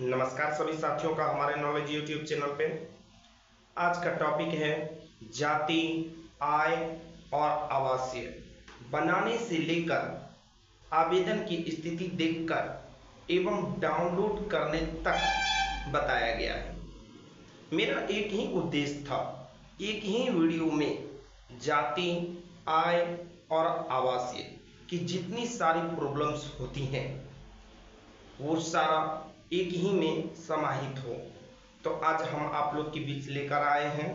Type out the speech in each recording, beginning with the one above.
नमस्कार सभी साथियों का हमारे नॉलेज यूट्यूब चैनल पे। आज का टॉपिक है जाति, आय और आवासीय बनाने से लेकर आवेदन की स्थिति देखकर एवं डाउनलोड करने तक बताया गया है। मेरा एक ही उद्देश्य था, एक ही वीडियो में जाति, आय और आवासीय की जितनी सारी प्रॉब्लम्स होती हैं वो सारा एक ही में समाहित हो। तो आज हम आप लोग के बीच लेकर आए हैं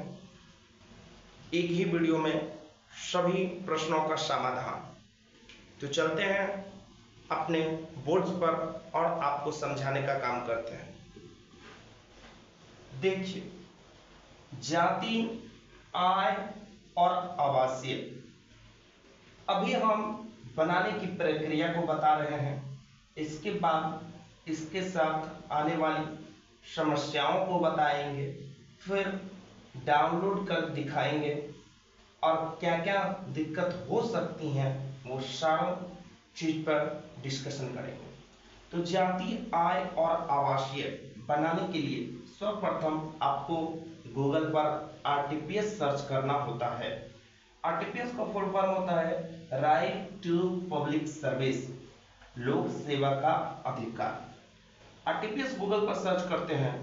एक ही वीडियो में सभी प्रश्नों का समाधान। तो चलते हैं अपने बोर्ड्स पर और आपको समझाने का काम करते हैं। देखिए, जाति, आय और आवासीय अभी हम बनाने की प्रक्रिया को बता रहे हैं। इसके बाद इसके साथ आने वाली समस्याओं को बताएंगे, फिर डाउनलोड कर दिखाएंगे और क्या क्या दिक्कत हो सकती हैं वो सारा चीज पर डिस्कशन करेंगे। तो जाति, आय और आवासीय बनाने के लिए सर्वप्रथम आपको गूगल पर आरटीपीएस सर्च करना होता है। आरटीपीएस का फुल फॉर्म होता है राइट टू पब्लिक सर्विस, लोक सेवा का अधिकार। आरटीपीएस गूगल पर सर्च करते हैं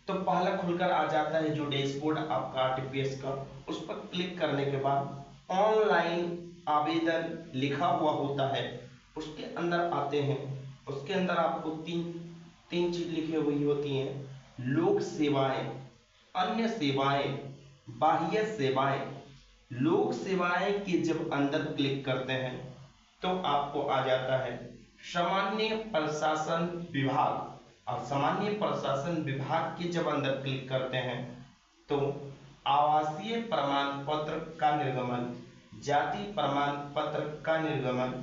तो पहला खुलकर आ जाता है जो डैशबोर्ड आपका आरटीपीएस का। उस पर क्लिक करने के बाद ऑनलाइन आवेदन लिखा हुआ होता है, उसके अंदर आते हैं। उसके अंदर आपको तीन चीज लिखी हुई होती हैं: लोक सेवाएं, अन्य सेवाएं, बाह्य सेवाएं। लोक सेवाएं के जब अंदर क्लिक करते हैं तो आपको आ जाता है सामान्य प्रशासन विभाग, और सामान्य प्रशासन विभाग के जब अंदर क्लिक करते हैं तो आवासीय प्रमाण पत्र का निर्गमन, जाति प्रमाण पत्र का निर्गमन,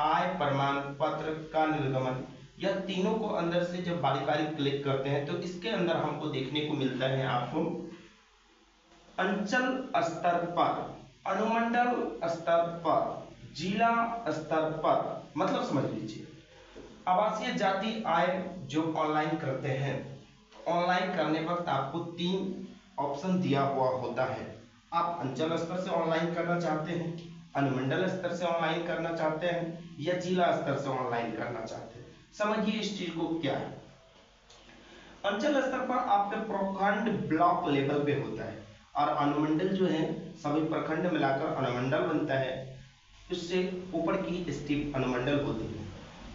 आय प्रमाण पत्र का निर्गमन, यह तीनों को अंदर से जब बारी बारी क्लिक करते हैं तो इसके अंदर हमको देखने को मिलता है आपको अंचल स्तर पर, अनुमंडल स्तर पर, जिला स्तर पर, मतलब समझ लीजिए आवासीय, जाति, आय जो ऑनलाइन करते हैं, ऑनलाइन करने वक्त आपको 3 ऑप्शन दिया हुआ होता है। आप अंचल स्तर से ऑनलाइन करना चाहते हैं, अनुमंडल स्तर से ऑनलाइन करना चाहते हैं या जिला स्तर से ऑनलाइन करना चाहते हैं। समझिए इस चीज को क्या है। अंचल स्तर पर आपके प्रखंड ब्लॉक लेवल पे होता है और अनुमंडल जो है सभी प्रखंड मिलाकर अनुमंडल बनता है। उससे ऊपर की स्टेप अनुमंडल होती है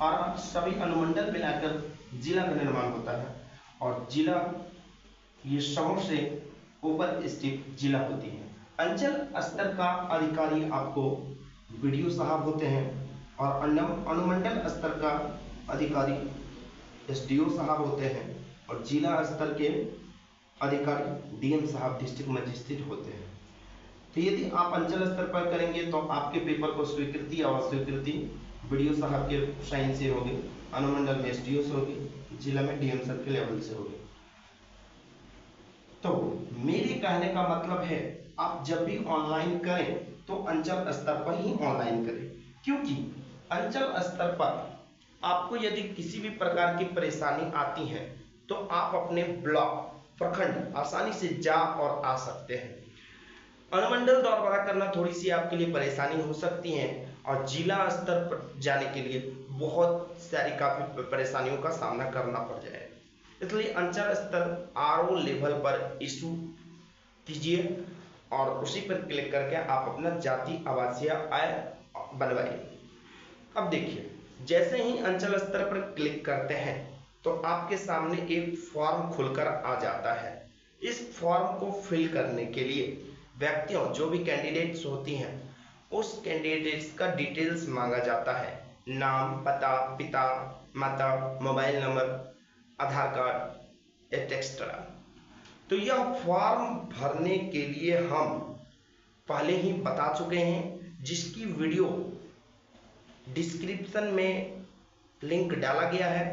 और सभी अनुमंडल मिलाकर जिला का निर्माण होता है और जिला ये सबसे ऊपर स्थित जिला होती है। अंचल स्तर का अधिकारी आपको बीडीओ साहब होते हैं और अनुमंडल स्तर का अधिकारी एसडीओ साहब होते हैं और जिला स्तर के अधिकारी डीएम साहब, डिस्ट्रिक्ट मजिस्ट्रेट होते हैं। तो यदि आप अंचल स्तर पर करेंगे तो आपके पेपर को स्वीकृति और अस्वीकृति बीडीओ साहब के साइन से होगी, अनुमंडल में एसडीओ से होगी, जिला में डीएम सर के लेवल से होगी। तो मेरे कहने का मतलब है आप जब भी ऑनलाइन करें तो अंचल स्तर पर ही ऑनलाइन करें, क्योंकि अंचल स्तर पर आपको यदि किसी भी प्रकार की परेशानी आती है तो आप अपने ब्लॉक, प्रखंड आसानी से जा और आ सकते हैं। अनुमंडल दौरा करना थोड़ी सी आपके लिए परेशानी हो सकती है और जिला स्तर पर जाने के लिए बहुत सारी काफी परेशानियों का सामना करना पड़ जाएगा। इसलिए अंचल स्तर आरओ लेवल पर इशू कीजिए और उसी पर क्लिक करके आप अपना जाति, आवासीय, आय बनवाइए। अब देखिए, जैसे ही अंचल स्तर पर क्लिक करते हैं तो आपके सामने एक फॉर्म खुलकर आ जाता है। इस फॉर्म को फिल करने के लिए व्यक्तियों, जो भी कैंडिडेट्स होती हैं, उस कैंडिडेट्स का डिटेल्स मांगा जाता है: नाम, पता, पिता, माता, मोबाइल नंबर, आधार कार्ड, एक्सेट्रा। तो यह फॉर्म भरने के लिए हम पहले ही बता चुके हैं, जिसकी वीडियो डिस्क्रिप्शन में लिंक डाला गया है,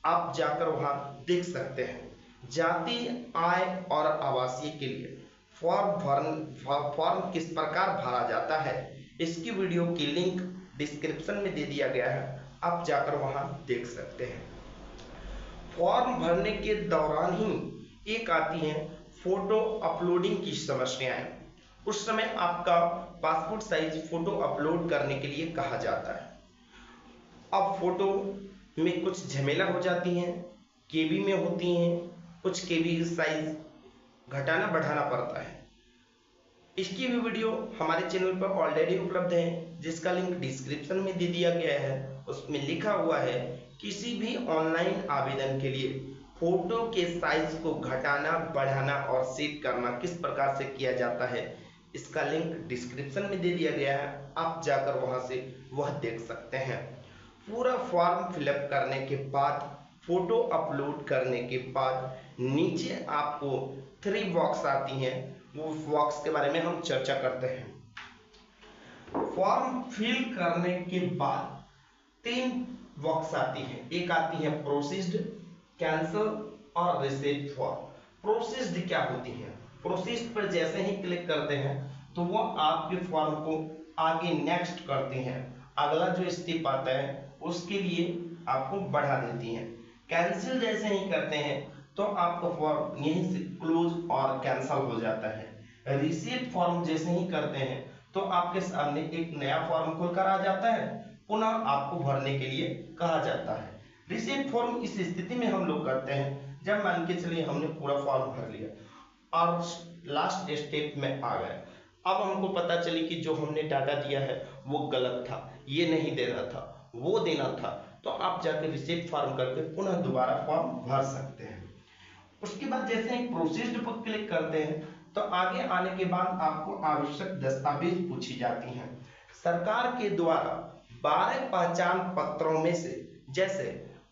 आप जाकर वहां देख सकते हैं। जाति, आय और आवासीय के लिए फॉर्म किस प्रकार भरा जाता है, इसकी वीडियो की लिंक डिस्क्रिप्शन में दे दिया गया है, आप जाकर वहां देख सकते हैं। फॉर्म भरने के दौरान ही एक आती है फोटो अपलोडिंग की समस्याएं। उस समय आपका पासपोर्ट साइज फोटो अपलोड करने के लिए कहा जाता है। अब फोटो में कुछ झमेला हो जाती हैं, केबी में होती हैं, कुछ केबी साइज घटाना बढ़ाना पड़ता है। इसकी भी वीडियो हमारे चैनल पर ऑलरेडी उपलब्ध है, जिसका लिंक डिस्क्रिप्शन में दे दिया गया है। उसमें लिखा हुआ है किसी भी ऑनलाइन आवेदन के लिए फोटो के साइज को घटाना बढ़ाना और सेट करना किस प्रकार से किया जाता है, इसका लिंक डिस्क्रिप्शन में दे दिया गया है। आप जाकर वहां से वह देख सकते हैं। पूरा फॉर्म फिलअप करने के बाद, फोटो अपलोड करने के बाद नीचे आपको 3 बॉक्स आती हैं। वो बॉक्स के बारे में हम चर्चा करते हैं। फॉर्म फिल करने के बाद 3 बॉक्स आती है। एक आती है प्रोसीस्ड, कैंसल और रिसीव फॉर्म। प्रोसीस्ड क्या होती है? प्रोसीस्ड पर जैसे ही क्लिक करते हैं तो वो आपके फॉर्म को आगे नेक्स्ट करती हैं। अगला जो स्टेप आता है उसके लिए आपको बढ़ा देती हैं। कैंसिल जैसे ही करते हैं तो आपका फॉर्म यहीं से क्लोज और कैंसल हो जाता है। रिसीव फॉर्म जैसे ही करते हैं तो आपके सामने एक नया फॉर्म खुलकर आ जाता है, पुनः आपको भरने के लिए कहा जाता है। रिसीव फॉर्म इस स्थिति में हम लोग करते हैं जब मान के चलिए हमने पूरा फॉर्म भर लिया और लास्ट स्टेप में आ गए। अब हमको पता चली कि जो हमने डाटा दिया है वो गलत था, ये नहीं देना था, वो देना था, तो आप जाकर रिसीव फॉर्म करके पुनः दोबारा फॉर्म भर सकते हैं। उसके बाद जैसे ही प्रोसीस्ड पर क्लिक करते हैं तो आगे आने के बाद आपको आवश्यक दस्तावेज पूछी जाती हैं। सरकार के द्वारा 12 पहचान पत्रों में से, जैसे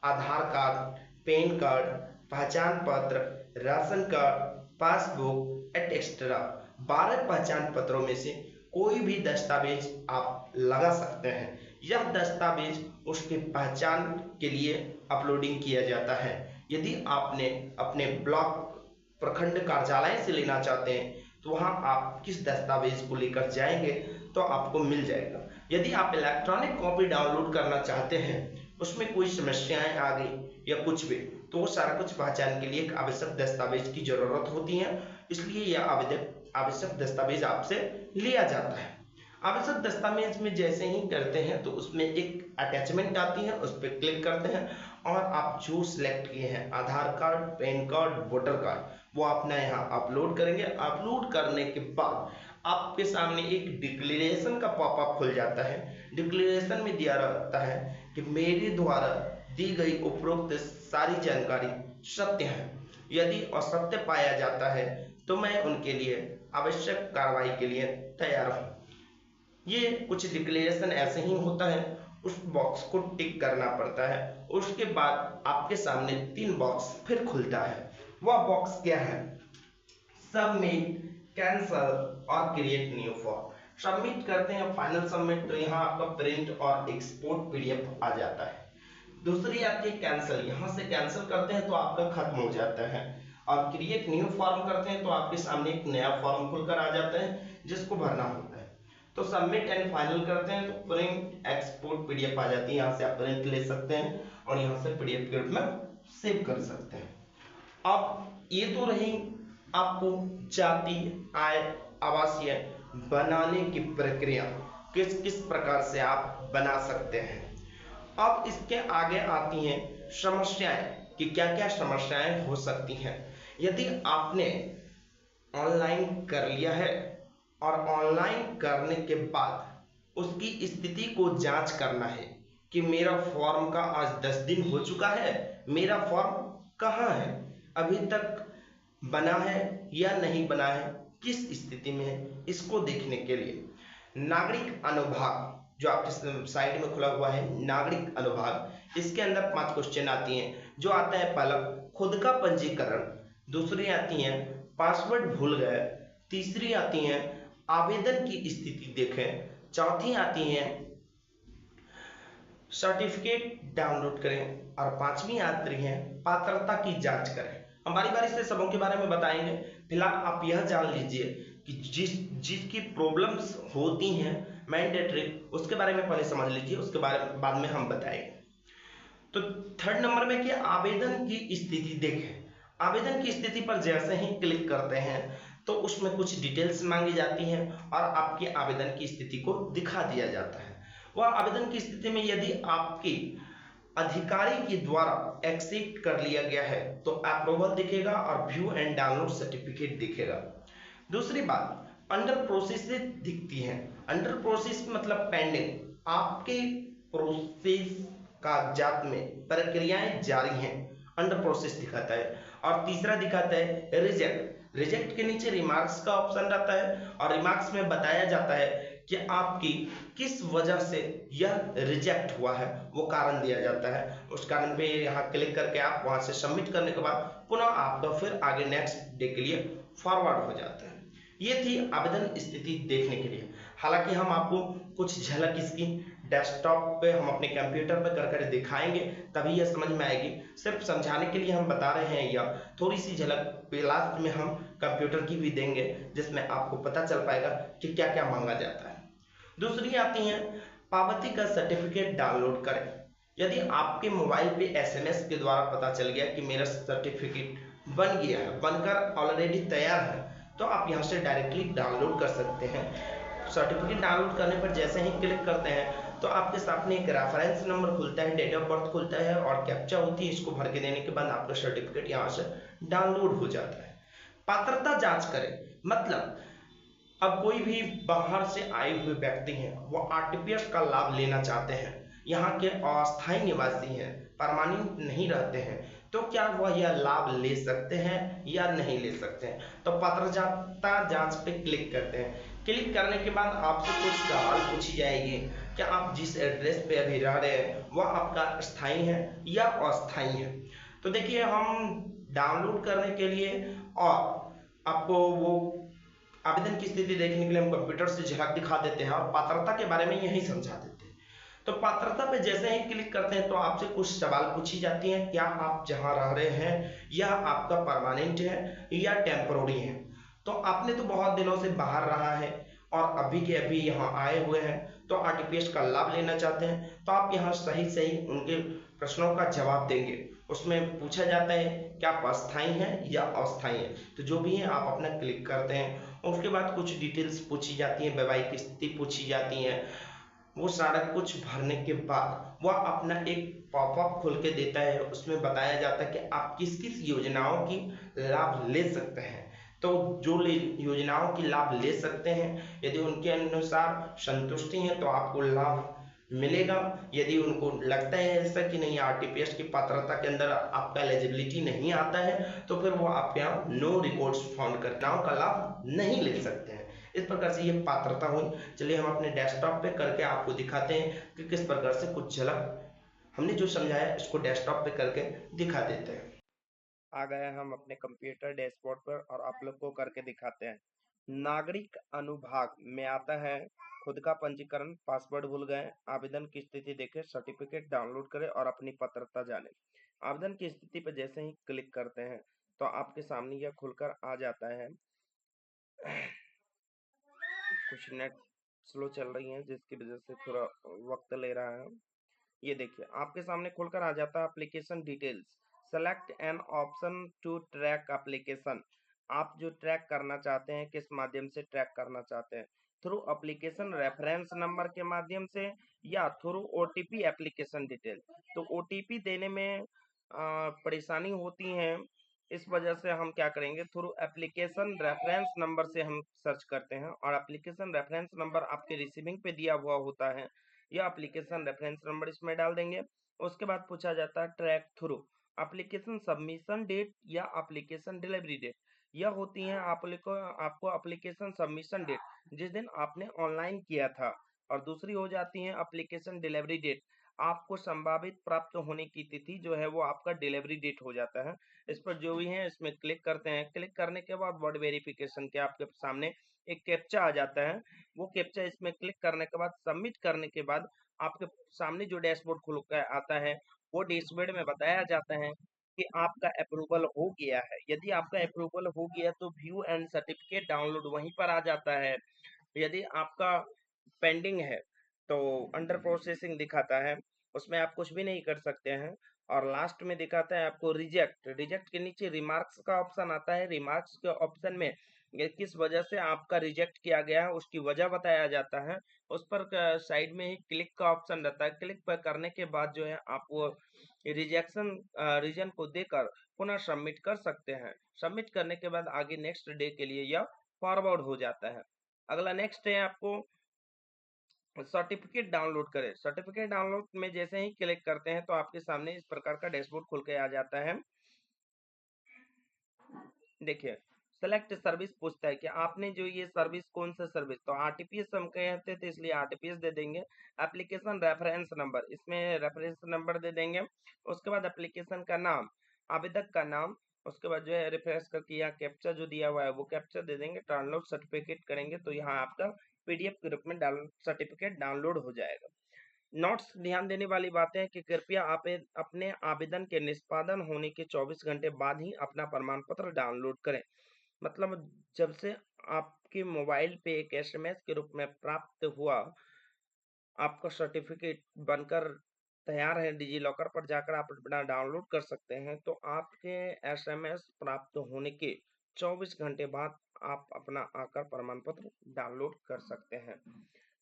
आधार कार्ड, पैन कार्ड, पहचान पत्र, राशन कार्ड, पासबुक एक्सेट्रा, 12 पहचान पत्रों में से कोई भी दस्तावेज आप लगा सकते हैं। यह दस्तावेज उसके पहचान के लिए अपलोडिंग किया जाता है। यदि आपने अपने ब्लॉक प्रखंड कार्यालय से लेना चाहते हैं तो वहां आप किस दस्तावेज को लेकर जाएंगे तो आपको मिल जाएगा। यदि आप इलेक्ट्रॉनिक कॉपी डाउनलोड करना चाहते हैं, उसमें कोई समस्याएं आ गई या कुछ भी, तो वो सारा कुछ पहचान के लिए एक आवश्यक दस्तावेज की जरूरत होती है, इसलिए यह आवश्यक दस्तावेज आपसे लिया जाता है। आवश्यक दस्तावेज में जैसे ही करते हैं तो उसमें एक अटैचमेंट आती है, उस पर क्लिक करते हैं और आप जो सिलेक्ट किए हैं Aadhaar card, PAN card, voter card, वो अपना यहाँ अपलोड करेंगे। अपलोड करने के बाद आपके सामने एक डिक्लेरेशन का पॉपअप खुल जाता है। डिक्लेरेशन में दिया रहता है कि मेरे द्वारा दी गई उपरोक्त सारी जानकारी सत्य है। यदि असत्य पाया जाता है तो मैं उनके लिए आवश्यक कार्रवाई के लिए तैयार हूँ। ये कुछ डिक्लेरेशन ऐसे ही होता है, उस बॉक्स को टिक करना पड़ता है। उसके बाद आपके सामने 3 बॉक्स फिर खुलता है। वह बॉक्स क्या है? सबमिट, कैंसल और क्रिएट न्यू फॉर्म। सबमिट करते हैं फाइनल सबमिट, तो यहाँ आपका प्रिंट और एक्सपोर्ट पीडीएफ आ जाता है। दूसरी आती है कैंसिल, यहाँ से कैंसिल करते हैं तो आपका खत्म हो जाता है। और क्रिएट न्यू फॉर्म करते हैं तो आपके सामने एक नया फॉर्म खुलकर आ जाता है जिसको भरना होता है। तो सबमिट एंड फाइनल करते हैं तो प्रिंट एक्सपोर्ट पीडीएफ आ जाती है। यहाँ से आप प्रिंट ले सकते हैं और यहाँ से पीडीएफ के रूप में सेव कर सकते हैं। अब ये तो रही आपको जाति, आय, आवासीय बनाने की प्रक्रिया, किस किस प्रकार से आप बना सकते हैं। अब इसके आगे आती हैं समस्याएं कि क्या क्या समस्याएं हो सकती हैं। यदि आपने ऑनलाइन कर लिया है और ऑनलाइन करने के बाद उसकी स्थिति को जांच करना है कि मेरा फॉर्म का आज 10 दिन हो चुका है, मेरा फॉर्म कहाँ है, अभी तक बना है या नहीं बना है, किस स्थिति में है, इसको देखने के लिए नागरिक अनुभाग जो आपके साइड में खुला हुआ है, नागरिक अनुभाग, इसके अंदर 5 क्वेश्चन आती हैं। जो आता है पहला खुद का पंजीकरण, दूसरी आती है पासवर्ड भूल गए, तीसरी आती है आवेदन की स्थिति देखें, चौथी आती है सर्टिफिकेट डाउनलोड करें और पांचवी आती है पात्रता की जांच करें। हम बारी बारी से सबों के बारे में बताएंगे। फिलहाल आप यह जान लीजिए कि जिसकी प्रॉब्लम्स होती हैं मैंडेटरी, उसके बारे में पहले समझ लीजिए, उसके बाद में हम बताएंगे। तो थर्ड नंबर में कि आवेदन की स्थिति देखें। आवेदन की स्थिति पर जैसे ही क्लिक करते हैं तो उसमें कुछ डिटेल्स मांगी जाती हैं और आपकी आवेदन की स्थिति को दिखा दिया जाता है। वह आवेदन की स्थिति में यदि आपकी अधिकारी के द्वारा एक्सेप्ट कर लिया गया है तो अप्रूवल दिखेगा और व्यू एंड डाउनलोड सर्टिफिकेट दिखेगा। दूसरी बात, अंडर प्रोसेस दिखती है। अंडर प्रोसेस मतलब पेंडिंग, आपके प्रोसेस कागजात में प्रक्रियाएं जारी हैं, अंडर प्रोसेस दिखाता है। और तीसरा दिखाता है रिजेक्ट। रिजेक्ट के नीचे रिमार्क्स का ऑप्शन रहता है और रिमार्क्स में बताया जाता है कि आपकी किस वजह से यह रिजेक्ट हुआ है, वो कारण दिया जाता है। उस कारण पे यहाँ क्लिक करके आप वहां से सबमिट करने के बाद पुनः आपका फिर आगे नेक्स्ट डे के लिए फॉरवर्ड हो जाता है। ये थी आवेदन स्थिति देखने के लिए। हालांकि हम आपको कुछ झलक इसकी डेस्कटॉप पे हम अपने कंप्यूटर पे कर दिखाएंगे, तभी यह समझ में आएगी। सिर्फ समझाने के लिए हम बता रहे हैं, या थोड़ी सी झलक लास्ट में हम कंप्यूटर की भी देंगे जिसमें आपको पता चल पाएगा कि क्या क्या मांगा जाता है। दूसरी आती है पावती का सर्टिफिकेट डाउनलोड करें। यदि आपके मोबाइल पे एसएमएस के द्वारा पता चल गया कि मेरा सर्टिफिकेट बन गया है, बनकर ऑलरेडी तैयार है, तो आप यहाँ से डायरेक्टली डाउनलोड कर सकते हैं। सर्टिफिकेट डाउनलोड करने पर जैसे ही क्लिक करते हैं तो आपके सामने एक रेफरेंस नंबर खुलता है, डेट ऑफ बर्थ खुलता है और कैप्चा होती है। इसको भर के देने के बाद आपका सर्टिफिकेट यहाँ से डाउनलोड हो जाता है। पात्रता जांच करें मतलब अब कोई भी बाहर से आए हुए व्यक्ति हैं, वो आरटीपीएस का लाभ लेना चाहते हैं, यहाँ के अस्थायी निवासी हैं, परमानेंट नहीं रहते हैं, तो क्या वह यह लाभ ले सकते हैं या नहीं ले सकते हैं। तो पात्रता जांच पे क्लिक करते हैं। क्लिक करने के बाद आपसे कुछ सवाल पूछी जाएगी कि आप जिस एड्रेस पे अभी रह रहे हैं वह आपका स्थायी है या अस्थायी है। तो देखिए, हम डाउनलोड करने के लिए और आपको वो आवेदन की स्थिति देखने के लिए हम कंप्यूटर से झलक दिखा देते हैं और पात्रता के बारे में यही समझा देते हैं। तो पात्रता पे जैसे ही क्लिक करते हैं तो आपसे कुछ सवाल पूछी जाती हैं, क्या आप जहां रह रहे हैं यह आपका परमानेंट है या टेम्पोररी है। तो आपने तो बहुत दिनों से बाहर रहा है और अभी के अभी यहाँ आए हुए हैं, तो आरटीपीएस का लाभ लेना चाहते हैं, तो आप यहाँ सही सही उनके प्रश्नों का जवाब देंगे। उसमें पूछा जाता है क्या आप अस्थायी हैं या अस्थायी हैं, तो जो भी है आप अपना क्लिक करते हैं। उसके बाद कुछ डिटेल्स पूछी जाती हैं, वैवाहिक स्थिति पूछी जाती हैं। वो सारा कुछ भरने के बाद वह अपना एक पॉपअप खोल के देता है, उसमें बताया जाता है कि आप किस किस योजनाओं की लाभ ले सकते हैं। तो जो योजनाओं की लाभ ले सकते हैं, यदि उनके अनुसार संतुष्टि है तो आपको लाभ मिलेगा। यदि उनको लगता है ऐसा कि नहीं, आरटीपीएस की पात्रता के अंदर आपका एलिजिबिलिटी नहीं आता है, तो फिर वो आप यहाँ नो रिकॉर्ड्स फाउंड करके का लाभ नहीं ले सकते हैं। इस प्रकार से ये पात्रता हुई। चलिए हम अपने डेस्कटॉप पे करके आपको दिखाते हैं कि किस प्रकार से कुछ झलक हमने जो समझाया इसको डेस्कटॉप पे करके दिखा देते हैं। आ गए हम अपने कंप्यूटर डैशबोर्ड पर और आप लोग को करके दिखाते हैं। नागरिक अनुभाग में आता है खुद का पंजीकरण, पासवर्ड भूल गए, आवेदन की स्थिति देखें, सर्टिफिकेट डाउनलोड करें और अपनी पात्रता जाने। आवेदन की स्थिति पर जैसे ही क्लिक करते हैं तो आपके सामने यह खुलकर आ जाता है। कुछ नेट स्लो चल रही है जिसकी वजह से थोड़ा वक्त ले रहा है। ये देखिए आपके सामने खुलकर आ जाता है application details. Select an option to track application. आप जो ट्रैक करना चाहते हैं किस माध्यम से ट्रैक करना चाहते हैं, थ्रू एप्लीकेशन रेफरेंस नंबर के माध्यम से या थ्रू ओटीपी एप्लीकेशन डिटेल। तो ओटीपी देने में परेशानी होती है, इस वजह से हम क्या करेंगे, थ्रू एप्लीकेशन रेफरेंस नंबर से हम सर्च करते हैं और एप्लीकेशन रेफरेंस नंबर आपके रिसीविंग पे दिया हुआ होता है, या एप्लीकेशन रेफरेंस नंबर इसमें डाल देंगे। उसके बाद पूछा जाता है track through application submission date या एप्लीकेशन डिलीवरी डेट। यह होती है आपको एप्लीकेशन सबमिशन डेट जिस दिन आपने ऑनलाइन किया था, और दूसरी हो जाती है एप्लीकेशन डिलीवरी डेट, आपको संभावित प्राप्त होने की तिथि जो है वो आपका डिलीवरी डेट हो जाता है। इस पर जो भी है इसमें क्लिक करते हैं। क्लिक करने के बाद वर्ड वेरिफिकेशन के आपके सामने एक कैप्चा आ जाता है। वो कैप्चा इसमें क्लिक करने के बाद सबमिट करने के बाद आपके सामने जो डैशबोर्ड खुल कर आता है, वो डैशबोर्ड में बताया जाता है कि आपका अप्रूवल हो गया है। यदि आपका अप्रूवल हो गया तो व्यू एंड सर्टिफिकेट डाउनलोड वहीं पर आ जाता है। यदि आपका पेंडिंग है तो अंडर प्रोसेसिंग दिखाता है। उसमें आप कुछ भी नहीं कर सकते हैं। और लास्ट में दिखाता है आपको रिजेक्ट। रिजेक्ट के नीचे रिमार्क्स का ऑप्शन आता है। रिमार्क्स के ऑप्शन में ये किस वजह से आपका रिजेक्ट किया गया है उसकी वजह बताया जाता है। उस पर साइड में ही क्लिक का ऑप्शन रहता है। क्लिक पर करने के बाद जो है आप वो रिजेक्शन रीजन को देकर पुनः सबमिट कर सकते हैं। सबमिट करने के बाद आगे नेक्स्ट डे के लिए यह फॉरवर्ड हो जाता है। अगला नेक्स्ट है आपको सर्टिफिकेट डाउनलोड करें। सर्टिफिकेट डाउनलोड में जैसे ही क्लिक करते हैं तो आपके सामने इस प्रकार का डैशबोर्ड खुल के आ जाता है। देखिए सेलेक्ट सर्विस पूछता है कि आपने जो ये सर्विस कौन सा सर्विस, तो आरटीपीएस हम कहते थे इसलिए आरटीपीएस दे देंगे। एप्लीकेशन रेफरेंस नंबर, इसमें रेफरेंस नंबर दे देंगे। उसके बाद एप्लीकेशन का नाम, आवेदक का नाम, उसके बाद जो है रिफ्रेश करके यहाँ कैप्चा जो दिया हुआ है वो कैप्चा दे देंगे। डाउनलोड सर्टिफिकेट करेंगे तो यहाँ आपका पीडीएफ के रूप में सर्टिफिकेट डाउनलोड हो जाएगा। नोट्स ध्यान देने वाली बातें हैं कि कृपया आप अपने आवेदन के निष्पादन होने के 24 घंटे बाद ही अपना प्रमाण पत्र डाउनलोड करें। मतलब जब से आपके मोबाइल पे एक एसएमएस के रूप में प्राप्त हुआ आपका सर्टिफिकेट बनकर तैयार है, डिजी लॉकर पर जाकर आप अपना डाउनलोड कर सकते हैं। तो आपके एसएमएस प्राप्त होने के 24 घंटे बाद आप अपना आकर प्रमाण पत्र डाउनलोड कर सकते हैं।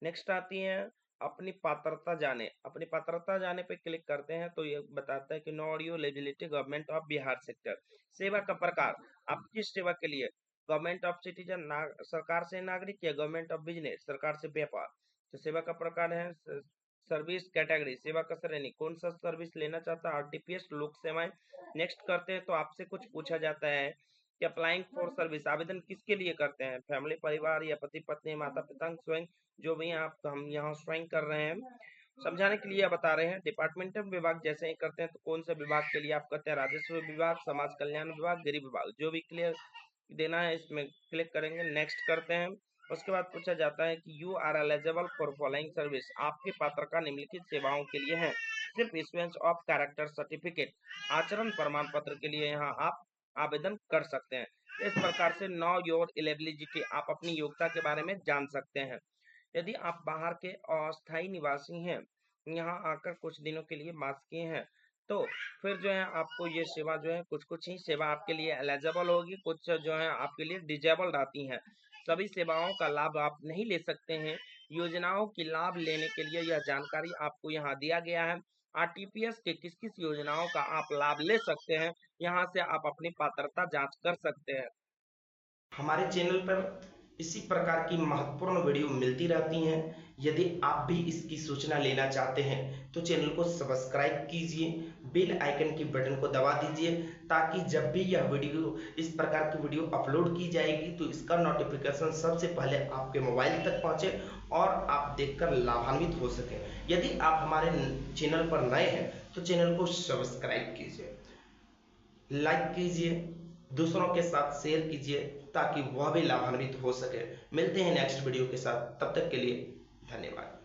नेक्स्ट आती है अपनी पात्रता जाने। अपनी पात्रता जाने पे क्लिक करते हैं तो ये बताता है कि no audio eligibility government of Bihar sector. सेवा का प्रकार, आप किस सेवा के लिए, गवर्नमेंट ऑफ सिटीजन सरकार से नागरिक या गवर्नमेंट ऑफ बिजनेस सरकार से व्यापार। तो सेवा का प्रकार है सर्विस कैटेगरी, सेवा का श्रेणी, कौन सा सर्विस लेना चाहता है, आरटीपीएस, लोक सेवाएं। नेक्स्ट करते हैं तो आपसे कुछ पूछा जाता है कि अप्लाइंग फॉर सर्विस, आवेदन किसके लिए करते हैं, फैमिली परिवार या पति पत्नी माता पिता स्वयं, जो भी आप हम यहाँ स्वयं कर रहे हैं। समझाने के लिए बता रहे हैं डिपार्टमेंटल विभाग जैसे ही करते हैं तो कौन से विभाग के लिए आप करते हैं, राजस्व विभाग, समाज कल्याण विभाग, गृह विभाग, जो भी क्लियर देना है इसमें क्लिक करेंगे। नेक्स्ट करते हैं। उसके बाद पूछा जाता है कि you are eligible for following service, आपकी पात्रता निम्नलिखित सेवाओं के लिए है। सिर्फ इश्यूएंस ऑफ कैरेक्टर सर्टिफिकेट, आचरण प्रमाण पत्र के लिए यहाँ आप आवेदन कर सकते हैं। इस प्रकार से नो योर एलिजिबिलिटी, आप अपनी योग्यता के बारे में जान सकते हैं। यदि आप बाहर के अस्थायी निवासी हैं, यहाँ आकर कुछ दिनों के लिए वास किए हैं, तो फिर जो है आपको ये सेवा जो है कुछ ही सेवा आपके लिए एलिजिबल होगी, कुछ जो है आपके लिए डिजेबल आती हैं। सभी सेवाओं का लाभ आप नहीं ले सकते हैं। योजनाओं की लाभ लेने के लिए यह जानकारी आपको यहाँ दिया गया है। आरटीपीएस के किस किस योजनाओं का आप लाभ ले सकते हैं, यहाँ से आप अपनी पात्रता जांच कर सकते हैं। हमारे चैनल पर इसी प्रकार की महत्वपूर्ण वीडियो मिलती रहती हैं। यदि आप भी इसकी सूचना लेना चाहते हैं तो चैनल को सब्सक्राइब कीजिए, बेल आइकन की बटन को दबा दीजिए, ताकि जब भी यह वीडियो इस प्रकार की वीडियो अपलोड की जाएगी तो इसका नोटिफिकेशन सबसे पहले आपके मोबाइल तक पहुंचे और आप देखकर लाभान्वित हो सकें। यदि आप हमारे चैनल पर नए हैं तो चैनल को सब्सक्राइब कीजिए, लाइक कीजिए, दूसरों के साथ शेयर कीजिए ताकि वह भी लाभान्वित हो सके। मिलते हैं नेक्स्ट वीडियो के साथ, तब तक के लिए धन्यवाद।